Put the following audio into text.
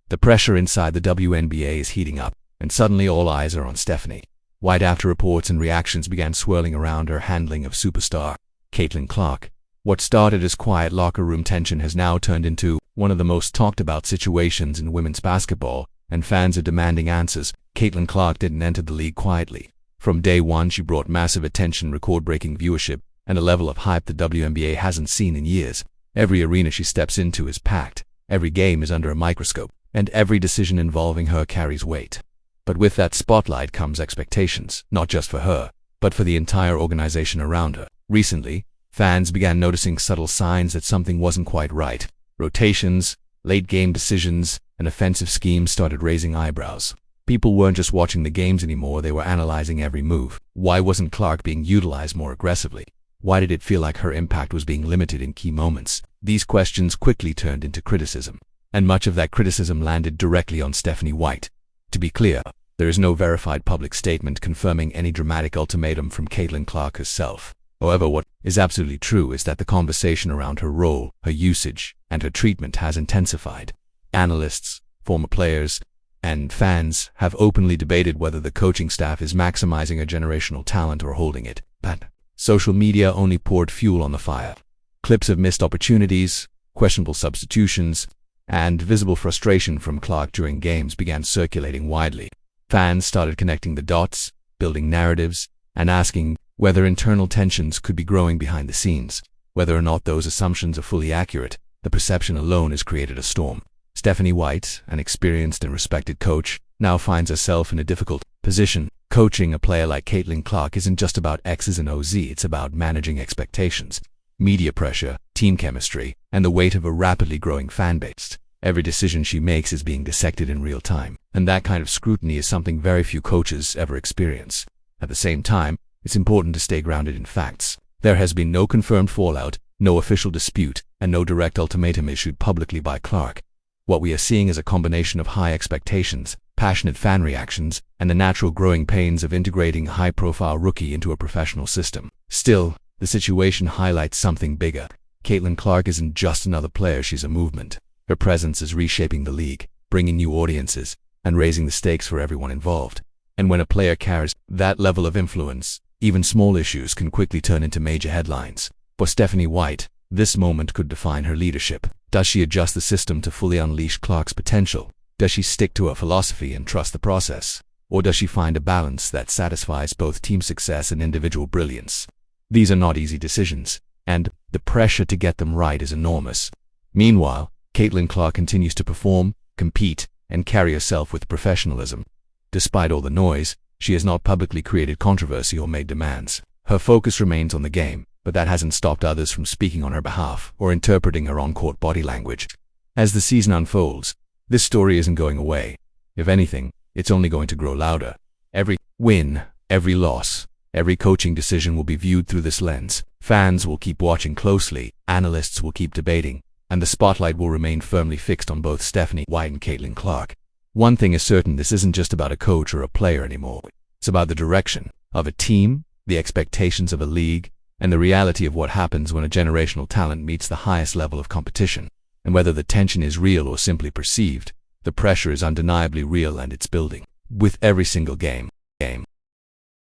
The pressure inside the WNBA is heating up, and suddenly all eyes are on Stephanie White after reports and reactions began swirling around her handling of superstar Caitlin Clark. What started as quiet locker room tension has now turned into one of the most talked about situations in women's basketball, and fans are demanding answers. Caitlin Clark didn't enter the league quietly. From day one, she brought massive attention, record-breaking viewership, and a level of hype the WNBA hasn't seen in years. Every arena she steps into is packed, every game is under a microscope, and every decision involving her carries weight. But with that spotlight comes expectations, not just for her, but for the entire organization around her. Recently, fans began noticing subtle signs that something wasn't quite right. Rotations, late-game decisions, and offensive schemes started raising eyebrows. People weren't just watching the games anymore, they were analyzing every move. Why wasn't Clark being utilized more aggressively? Why did it feel like her impact was being limited in key moments? These questions quickly turned into criticism, and much of that criticism landed directly on Stephanie White. To be clear, there is no verified public statement confirming any dramatic ultimatum from Caitlin Clark herself. However, what is absolutely true is that the conversation around her role, her usage, and her treatment has intensified. Analysts, former players, and fans have openly debated whether the coaching staff is maximizing a generational talent or holding it back. Social media only poured fuel on the fire. Clips of missed opportunities, questionable substitutions, and visible frustration from Clark during games began circulating widely. Fans started connecting the dots, building narratives, and asking whether internal tensions could be growing behind the scenes. Whether or not those assumptions are fully accurate, the perception alone has created a storm. Stephanie White, an experienced and respected coach, now finds herself in a difficult position. Coaching a player like Caitlin Clark isn't just about X's and O's, it's about managing expectations, media pressure, team chemistry, and the weight of a rapidly growing fan base. Every decision she makes is being dissected in real time, and that kind of scrutiny is something very few coaches ever experience. At the same time, it's important to stay grounded in facts. There has been no confirmed fallout, no official dispute, and no direct ultimatum issued publicly by Clark. What we are seeing is a combination of high expectations, passionate fan reactions, and the natural growing pains of integrating a high-profile rookie into a professional system. Still, the situation highlights something bigger. Caitlin Clark isn't just another player, she's a movement. Her presence is reshaping the league, bringing new audiences, and raising the stakes for everyone involved. And when a player carries that level of influence, even small issues can quickly turn into major headlines. For Stephanie White, this moment could define her leadership. Does she adjust the system to fully unleash Clark's potential? Does she stick to her philosophy and trust the process? Or does she find a balance that satisfies both team success and individual brilliance? These are not easy decisions, and the pressure to get them right is enormous. Meanwhile, Caitlin Clark continues to perform, compete, and carry herself with professionalism. Despite all the noise, she has not publicly created controversy or made demands. Her focus remains on the game, but that hasn't stopped others from speaking on her behalf or interpreting her on-court body language. As the season unfolds, this story isn't going away. If anything, it's only going to grow louder. Every win, every loss, every coaching decision will be viewed through this lens. Fans will keep watching closely, analysts will keep debating, and the spotlight will remain firmly fixed on both Stephanie White and Caitlin Clark. One thing is certain, this isn't just about a coach or a player anymore. It's about the direction of a team, the expectations of a league, and the reality of what happens when a generational talent meets the highest level of competition. And whether the tension is real or simply perceived, the pressure is undeniably real and it's building with every single game.